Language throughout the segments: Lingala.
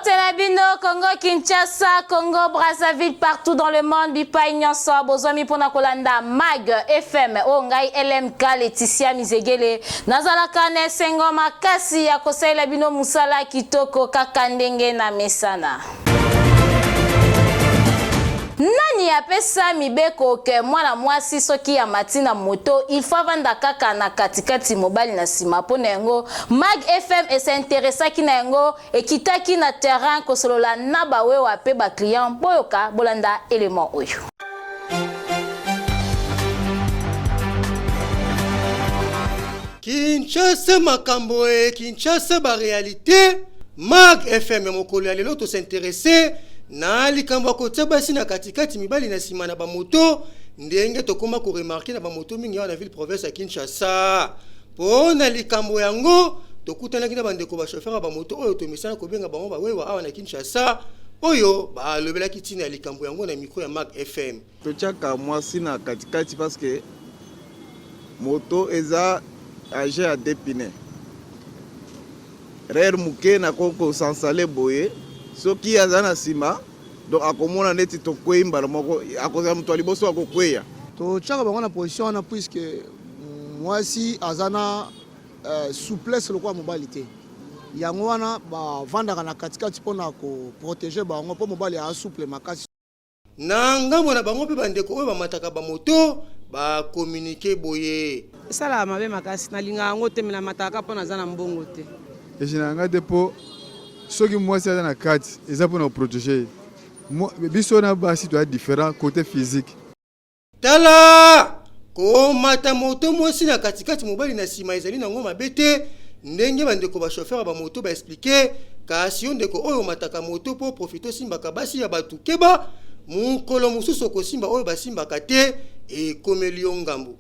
Botenabino, Congo, Kinshasa, Congo, Brazzaville, partout dans le monde, Bipa Ignanso, Bozomi Pona Kolanda, Mag, FM, Ongai, LMK, Laetitia Mizegele, Nazalakane, Sengo, Makasi, Akosei Labino, Musala, Kitoko, Kakandenge, na Mesana. Nani apesa mibeko ke mwana mwasi soki ya matina moto il faut vanda kaka na katikati mobile na sima pona yango Mag FM s'intéressa ki na yango ekitaki na terrain kosolola na bawe wa pe ba client boyoka bolanda élément oyo. Kinshasa makambo e Kinshasa ba réalité Mag FM mokolo ya lelo to s'intéresser na likambo kotia basi na katikati mibali na sima na ba moto ndenge tokoma ko remarquer na ba moto mingi na ville province ya Kinshasa pona likambo yango tokutana kina bandeko ba chauffeur ba moto oyo to misana ko benga bango ba wewa awa na Kinshasa oyo ba lobela kitina ya likambo yango na micro ya Mag FM to chaka mwasi na katikati parce que moto eza age à dépiner rere muke na koko sansale boye soki azana sima donc akomona neti to kwemba moko akoza mtu aliboso akokweya to chaka bango na position na puisque mwasi azana souplesse lokwa mobilité yango wana ba vandaka na katikati pona ko protéger bango po mobali a souple makasi na ngambo na bango pe bandeko oyo bamataka ba moto ba communiquer boye sala mabe makasi na linga yango te na mataka pona zana mbongo te et généralement depo soki mwasi aza na kati eza mpona protéger biso na basi to différent côté physique tala komata moto mwasi na katikati mobali na sima ezali na ngoma bete ndenge bandeko ba chauffeur ba moto ba expliquer kasi ndeko oyo mataka moto po profiter simbaka basi ya batu keba mukolo mususu ko simba oyo basimbaka te e komelio ngambu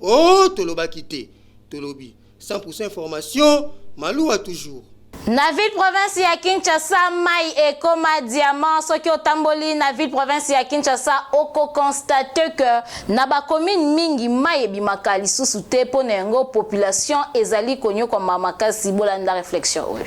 tolobaki te tolobi 100% information maluwa toujours. Na ville province ya Kinshasa mai ekoma diamant soki otamboli na ville province ya Kinshasa oko constate que na ba commune mingi mai ebimaka lisusu te pona yango population ezali konyo kwa mamakasi bolanda réflexion oyo.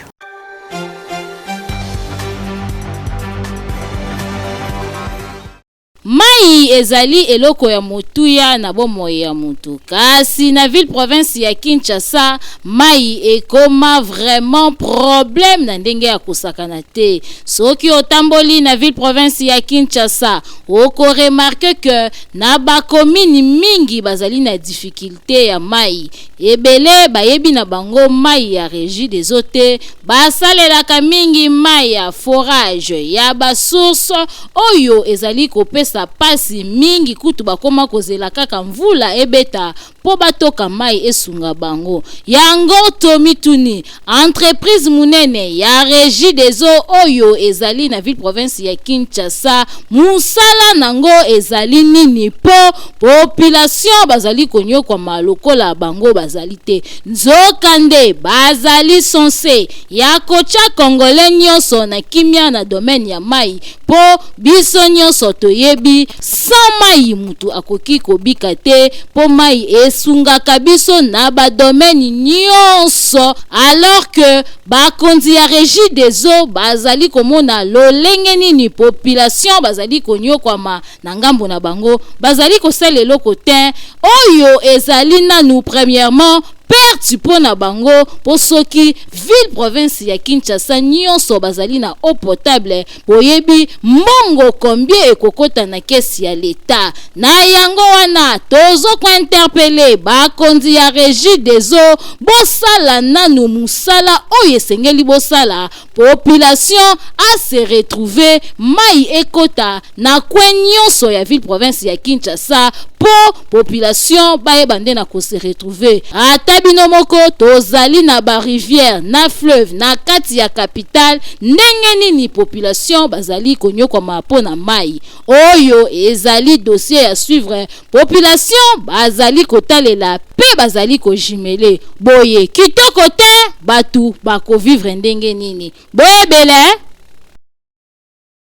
Mai ezali eloko ya motuya na bomoi ya mutu kasi na ville province ya Kinshasa mai ekoma vraiment problème na ndenge ya kosakana te soki otamboli na ville province ya Kinshasa oko remarque que na ba commune mingi bazali na difficulté ya mai ebele bayebi na bango mai ya régie des eaux te basalelaka mingi mai ya forage ya ba source oyo ezali kopesa pasi mingi kutu bakoma kozela kaka mvula ebeta po batoka mai esunga bango yango tomituni entreprise munene ya régie des eaux oyo ezali na ville province ya Kinshasa musala nango ezali nini po population bazali konyo kwa malokola bango bazali te nzokande bazali sonse ya kocha congolais nyonso na kimia na domaine ya mai po biso nyonso toyebi sans mai mutu akoki kobika te po mai esungaka biso na ba domaine nyonso alors que bakonzi ya régie des eaux bazali komona lolenge nini population bazali konyokwama na ngambo na bango bazali kosala eloko te oyo ezali nanu premièrement perte pona bango po soki ville province ya Kinshasa nyonso bazali na eau potable boyebi mbongo combien ekokota na kesi ya l'État na yango wana tozo ko interpeller bakonzi ya régie des eaux bosala nanu musala oyo esengeli bosala population a se retrouver mai ekota na kwen nyonso ya ville province ya Kinshasa po population baebande na ko se retrouver ata bino moko tozali na ba rivière na fleuve na kati ya capitale ndenge nini population bazali konyokwa mapo na mai oyo ezali dossier ya suivre population bazali kotalela pe bazali ko jimele boye kitoko te batu bako vivre ndenge nini boyebele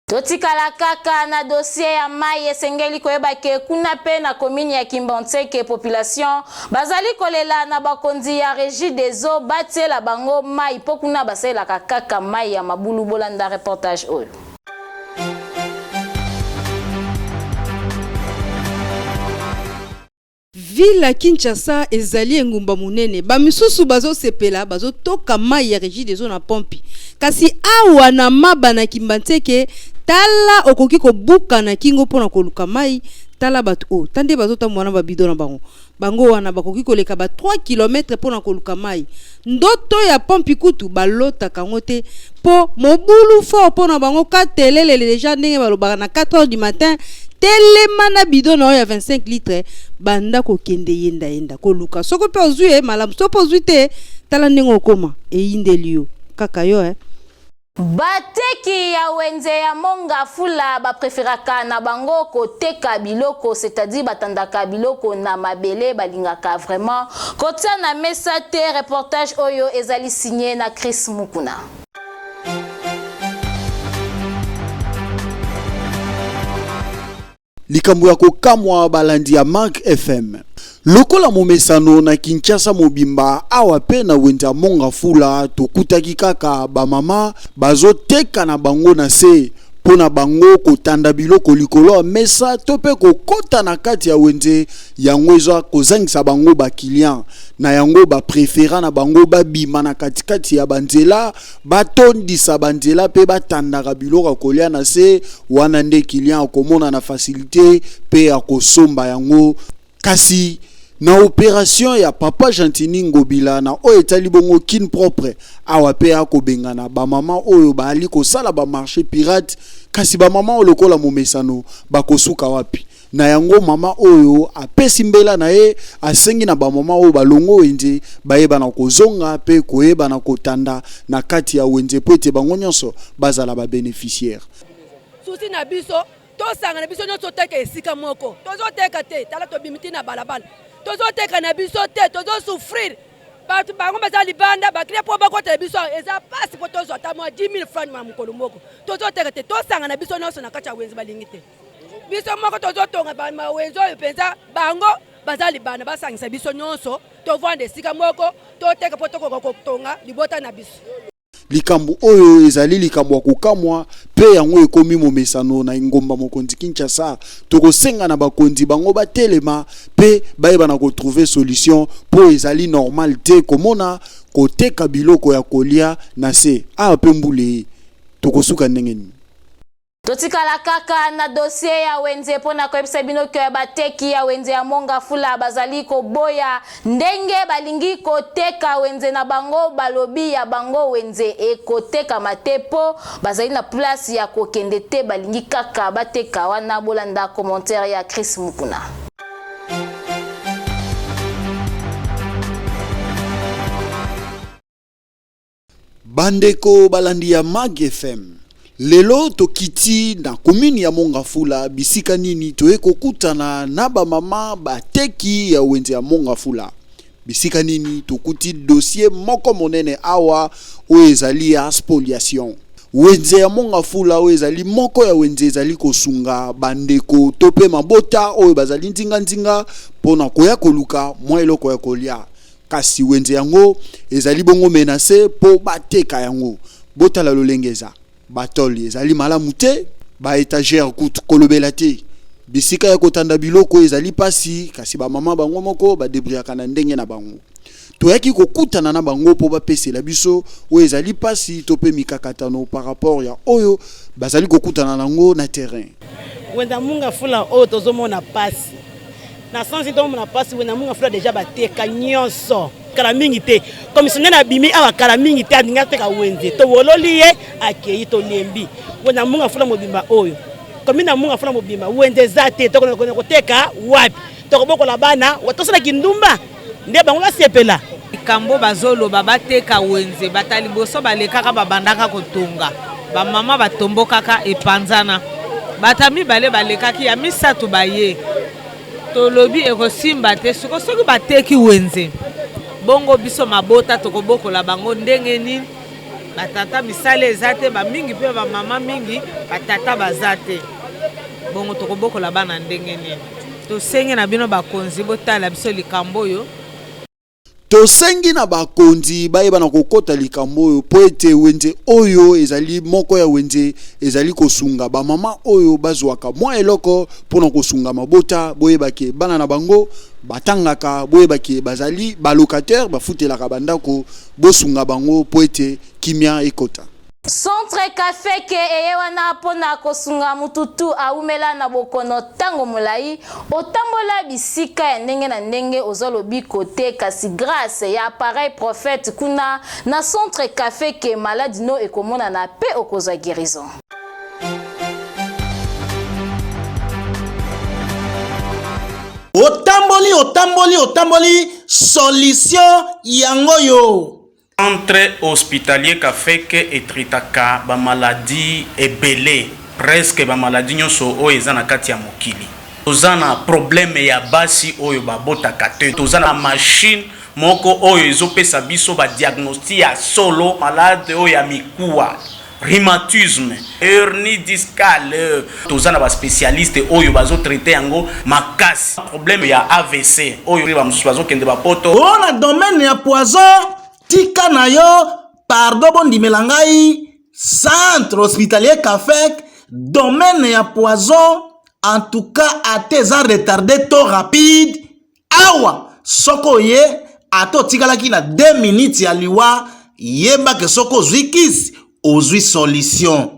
Totikala kaka na dossier ya mai esengeli koyeba ke kuna pe na commune ya Kimbantseke population bazali kolela na bakonzi ya régie des eaux batiela bango mai po kuna basela kaka mai ya mabulu bolanda reportage oyo. Ville ya Kinshasa ezali engumba munene bamisusu bazo sepela bazo toka mai ya régie des eaux na pompi kasi awa na maba na Kimbantseke tala okoki kobuka na kingo pona koluka mai tala bato o tande bazo tamwana ba bidon na bango wana bakoki koleka ba 3 km pona koluka mai ndoto ya pompi kutu balota kangote po mobulu fort pona bango katelele déjà ndenge balobaka na 4h du matin telema na bidon na ya 25 litres banda ko kende yenda koluka soko pe ozui malamu soko ozui te tala ndenge okoma eyindelio kaka yo Bateki ya wenze ya monga fula ba preferaka na bango koteka biloko c'est-à-dire batandaka biloko na mabele balingaka vraiment kotia na mesa te reportage oyo ezali signé na Chris Mukuna. Likambo ya kokamwa balandi ya Mark FM. Lokola momesano na Kinshasa mobimba awa pe na wenza monga fula tokutaki kaka ba mama bazoteka na bango na se pona bango kotanda biloko likolo mesa tope kokota na kati ya wenze yango eza kozangisa bango ba client na yango ba préférant na bango ba bima na katikati ya banzela batondisa banzela pe batandaka biloko kolia na se wana nde client komona na facilité pe akosomba yango kasi na opération ya papa Gentini Ngobila na oyo etali bongo kin propre awa pe akobengana ba mama oyo baali kosala ba marché pirate kasi ba mama olokola momesano bakosuka wapi na yango mama oyo apesi mbela na ye asengi na ba mama oyo balongo wenze bayeba na kozonga pe koyeba na kotanda na kati ya wenze po ete bango nyonso bazala ba bénéficiaire susi na biso to sanga na biso nyonso teka esika moko tozo teka te tala to bimiti na balabala tozo teka na biso te tozo souffrir batu bango bazali banda bakria po bakota biso eza pasi po tozo ata mwa 10,000 francs ma mukolo moko tozo teka te to sanga na biso nyonso na kacha wenzi balingi te biso moko tozo tonga ba ma wenzo penza bango bazali banda basangisa biso nyonso to vendre esika moko to teka po toko kotonga libota na biso. Likambo oyo ezali likambo ya kokamwa pe yango ekomi momesano na ngomba mokonzi Kinshasa tokosenga na bakonzi bango batelema pe bayeba na ko trouver solution po ezali normal te komona koteka biloko ya kolia na se a pe mbule tokosuka ndengeni. Totikala kaka na dossier ya wenze pona koyebisa bino ke bateki ya wenze ya monga fula bazali ko boya ndenge balingi koteka wenze na bango balobi ya bango wenze ekoteka matepo bazali na place ya kokende te balingi kaka bateka wana bolanda commentaire ya Chris Mukuna. Bandeko balandi ya Mag FM. Lelo tokiti na commune ya Mongafula bisika nini toeko kutana na ba mama bateki ya wenze ya Mongafula. Bisika nini tokuti dossier moko monene awa oyo ezali ya spoliation. Wenze ya Mongafula oyo ezali moko ya wenze ezali kosunga bandeko tope mabota oyo bazali nzinga pona koya koluka mwa eloko ya kolia. Kasi wenze yango ezali bongo menacé po bateka yango. Bota la lolengeza. Batoli ezali malamu te ba étagère kutu kolobela te bisika ya kotanda biloko ezali pasi kasi ba mama bango moko ba debriaka na ndenge na bango toyaki kokutana na bango po ba pesela biso o ezali pasi to pe mikakatano par rapport ya oyo bazali kokutana nango na terrain wenda munga fula o tozomona pasi na sansi tomona pasi wenda munga fula déjà bateka nyonso kala mingi te commissionnaire na bimi awa kala mingi te adinga teka wenze to wololi ye akei to lembi wena munga fula mobimba oyo komina munga fula mobimba wenze zate to ko teka wapi to ko bokola bana watosala kindumba nde bango basepela kambo bazolo babateka wenze batali boso balekaka babandaka kotonga ba mama batombokaka epanzana batami bale balekaki ya misatu baye to lobi ekosimba te soki bateki wenze bongo biso mabota tokobokola bango ndenge nini batata misala eza te bamingi mpe bamama mingi batata baza te bongo tokobokola bana ndenge nini tosengi na bino bakonzi botala biso likambo oyo tosengi na bakonzi bayeba na kokota likambo oyo po ete wenze oyo ezali moko ya wenze ezali kosunga bamama oyo bazwaka mwa eloko mpona kosunga mabota boyebake bana na bango batangaka boyebake bazali balocataire bafutelaka bandako bosunga bango po ete kimia ekota. Centre café ke eyewana pona kosunga mututu aumela na bokono tango mulai otambola bisika ya ndenge na ndenge ozolobi kote kasi grâce ya appareil prophète kuna na centre café ke maladi no ekomona na pe okozwa guérison. Otamboli solution yango yo. Centre hospitalier Kafeke et Tritaka ba maladie ebele presque ba maladie nyonso oyo eza na kati ya mokili. Tozana problème ya basi oyo babotaka te. Tozana machine moko oyo ezopesa biso ba diagnostic ya solo malade oyo ya mikuwa. Rhumatisme, hernie discale, tozana ba spécialiste oyo bazo traiter yango makasi. Problème ya AVC oyo bazo kende ba poto. On a domaine ya poison tika na yo pardon bondimela ngai centre hospitalier Kafek domaine ya poison en tout cas ateza retardé to rapide awa soko ye ato tikalaki na 2 minutes ya liwa yeba ke soko zwikis ozwi solution.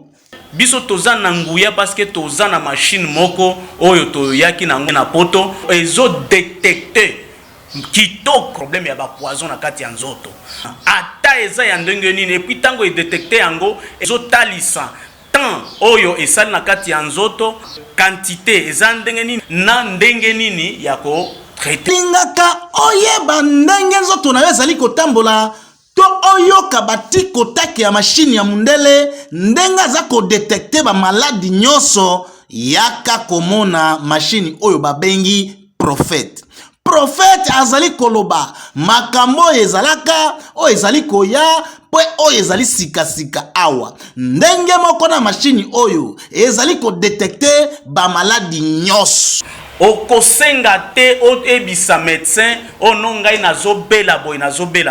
Biso tozana nguya parce que tozana machine moko oyo toyaki na poto ezo détecter kitoko problème ya ba poison na kati ya nzoto ata eza ya ndenge nini et puis tango e détecter yango ezo talisa tant oyo esali na kati ya nzoto quantité eza ndenge nini na ndenge nini ya ko traiter lingaka oyeba ndenge nzoto na yo ezali kotambola to oyoka batiko take ya machine ya mundele ndenge aza ko détecter ba maladi nyonso yaka komona machine oyo babengi prophète. Prophète azali koloba makambo ezalaka o ezali koya po o ezali sika awa ndenge moko na machine oyo ezali ko détecter ba maladi nyos okosenga te o ebisa médecin onongai nazobela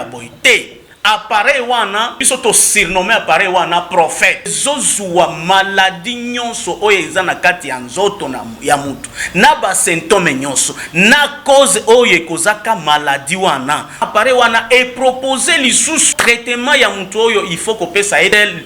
boy te appareil wana biso to surnommé appareil wana prophète zozuwa maladi nyonso oyo eza na kati ya nzoto na ya mutu na ba symptôme nyonso na cause oyo ekozaka maladi wana appareil wana e proposer lisusu traitement ya mutu oyo il faut kopesa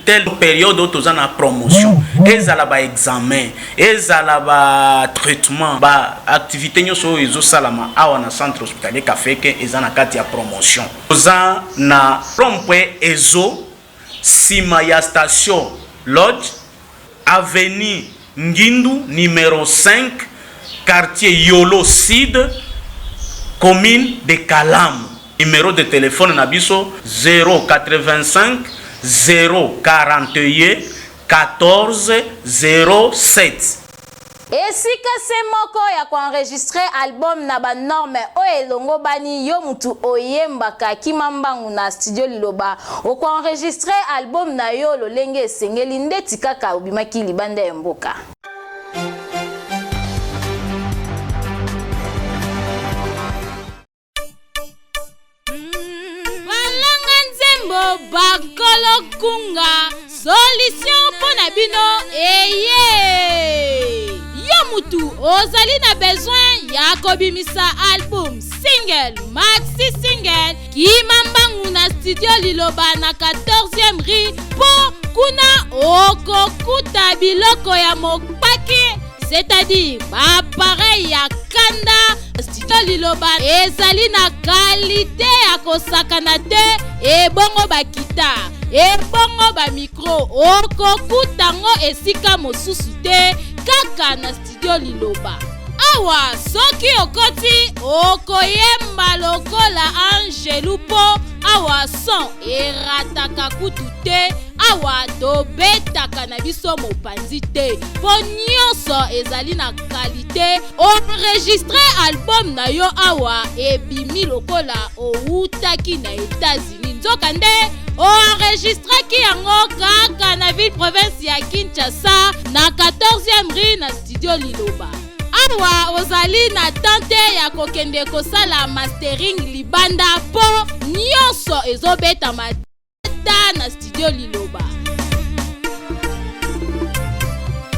telle période otoza na promotion ezala ba examen ezala ba traitement ba activité nyonso oyo ezosalama awa na centre hospitalier Kafeke eza na kati ya promotion oza na Rompwe Ezo, sima ya station Lodge, avenue Ngindu, numéro 5, quartier Yolo Sud, commune de Kalam. Numéro de téléphone Nabiso 085 041 14 07. Esika se moko ya kuenregistrer album na ba norme o elongo bani yo mutu oyembaka kimambangu na studio Liloba o kuenregistrer album na yo lolenge esengeli ndeti kaka obimaki libanda ya mboka. Balanga nzembo bakolo kunga solution pona bino eye. Mutu ozali na besoin ya kobimisa album single maxi single kimambangu na studio Liloba na 14e rue po kuna okokuta biloko ya mopaki c'est-à-dire appareil ya kanda studio Liloba ezali na qualité ya kosakana te ebongo bakita ebongo ba micro okokutango esika mosusu te kaka na studio Liloba. Awa soki okoti okoyemba lokola Angelu po awa son erataka kutu te awa dobetaka na biso mopanzi te po nyonso ezali na qualité enregistrer album na yo awa ebimi lokola outaki na États-Unis nzoka nde oenregistraki yango kaka na ville province ya Kinshasa na 14e rue na studio Liloba. Awa ozali na tante ya kokende kosala mastering libanda po nyonso ezobeta matata na studio Liloba.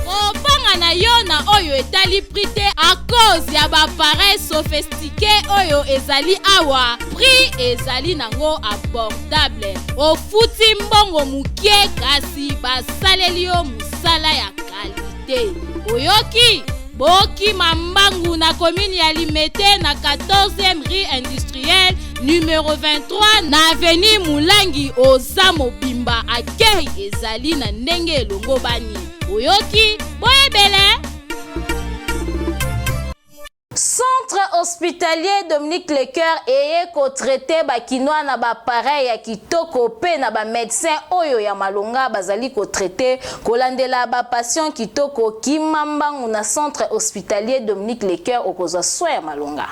Opanga na yo na oyo etali prix te a cause ya bappareil sophistiqué oyo ezali awa, prix ezali nango abordable. Ofuti mbongo mukie kasi basaleli yo musala ya kalite. Oyoki boki mambangu na commune ya Limete na 14e rue industrielle numéro 23 na avenue Mulangi oza mobimba accueil ezali na ndenge elongo bani. Oyoki boyebele. Centre hospitalier Dominique Lecoeur eye ko traité bakinoa na ba pareil ya kitoko pe na ba médecin oyo ya malonga bazali ko traité kolandela ba patient kitoko kimambangu na centre hospitalier Dominique Lecoeur okozwa soin ya malonga.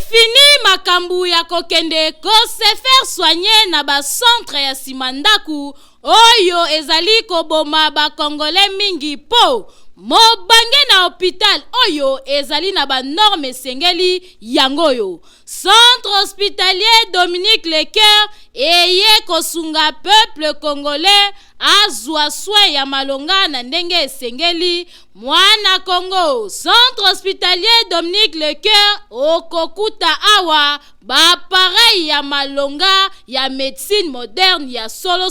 Fini makambu ya kokende ko se faire soigner na ba centre ya simandaku oyo ezali koboma ba congolais mingi po mobange na hôpital oyo ezali na ba norme sengeli yangoyo. Centre hospitalier Dominique Lecoeur eye kosunga peuple congolais azwa soin ya malonga na ndenge esengeli mwana Congo. Centre hospitalier Dominique Lecoeur okokuta awa ba pareil ya malonga ya médecine moderne ya solo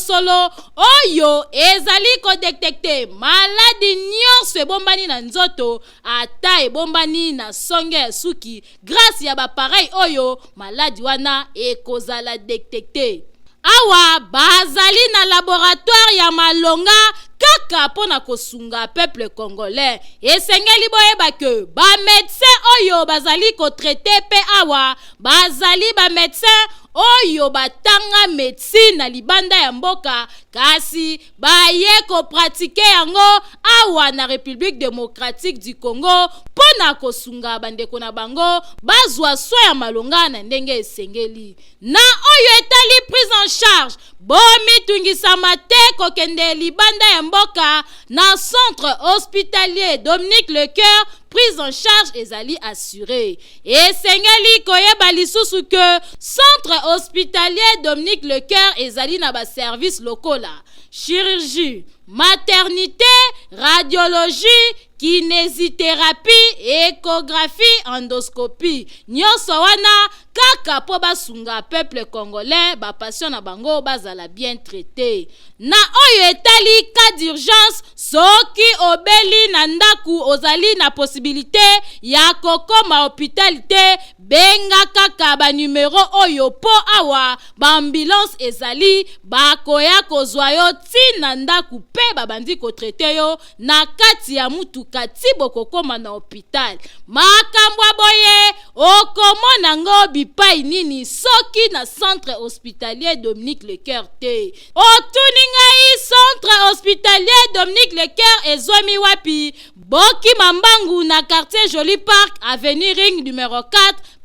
oyo ezali ko détecter maladie nyonso ebombani na nzoto ata ebombani na songe ya suki grâce ya ba pareil oyo maladie wana ekozala détecter. Awa bazali na laboratoire ya malonga kaka pona kosunga peuple congolais. Esengeli boyeba ke ba médecin oyo bazali ko traiter pe awa bazali ba médecin oyo batanga médecine na libanda ya mboka kasi baye ko pratiquer yango awa na République démocratique du Congo pona kosunga bandeko na bango bazwa soin ya malonga na ndenge esengeli. Na oyo etali prise en charge bomi tungisa mate kokende libanda ya mboka na centre hospitalier Dominique Lecoeur prise en charge ezali assurée. Esengeli koyeba lisusu que centre hospitalier Dominique Lecoeur ezali na ba service locaux la chirurgie, maternité, radiologie, kinésithérapie, échographie, endoscopie. Nyonso wana kaka po basunga peuple congolais ba patient na bango bazala bien traité. Na oyo etali cas d'urgence soki obeli na ndaku ozali na possibilité ya kokoma hospitalité benga kaka ba numero oyo po awa ba ambulance ezali bakoya kozwa yo tina ndaku pe babandi ko traité yo na kati ya mutuka tibo kokoma na hôpital. Makambwa boye okomona ngo bipai nini soki na centre hospitalier Dominique Lecoeur te. Otuningai centre hospitalier Dominique Lecoeur ezwami wapi? Boki mambangu na quartier Joli Park avenue Ring numéro 4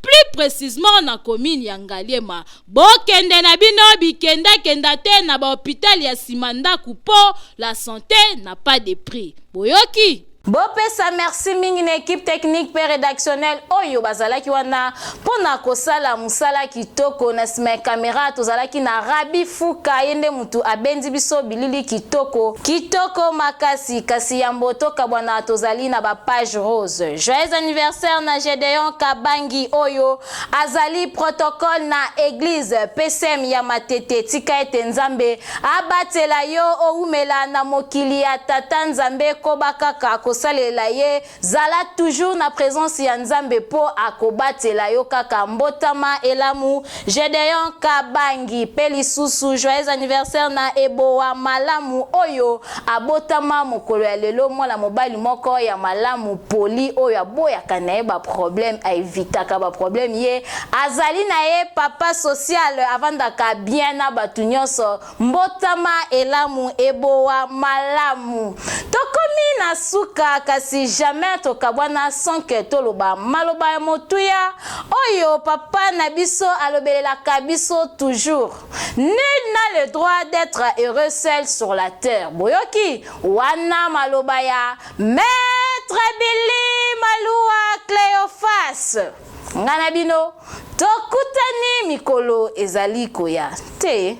plus précisément na commune ya Ngaliema. Bokende na bino bikenda kenda te na ba hôpital ya Simandaku po la santé n'a pas de prix. Boyoki Bopesa merci mingi na équipe technique pe rédactionnelle oyo bazalaki wana pona kosala musala kitoko na sima caméra tozalaki na Rabi Fuka yende mutu abendi biso bilili kitoko makasi kasi ya mbotoka bwana tozali na ba page rose. Joyeux anniversaire na Gédéon Kabangi oyo azali protocole na église PCM ya Matete tika ete Nzambe abatela yo oumela na mokili ya tata Nzambe kobakaka kosalela ye zala toujours na présence ya Nzambe po akobatela yo kaka mbotama elamu Gédéon Kabangi pelisusu. Joyeux anniversaire na Eboa malamu oyo abotama mokolo ya lelo mwana mobali moko ya malamu poli oyo aboya kana ba problème aevitaka ba problème ye azali na ye papa social avandaka bien na batu nyonso mbotama elamu Eboa malamu tokomi na suka suka kasi jamais tokabwana sans que toloba maloba ya motuya oyo papa na biso alobelelaka biso toujours. Nul n'a le droit d'être heureux seul sur la terre. Boyoki wana maloba ya Maître Billy Malua Cléophas. Ngana bino tokutani mikolo ezali koya te.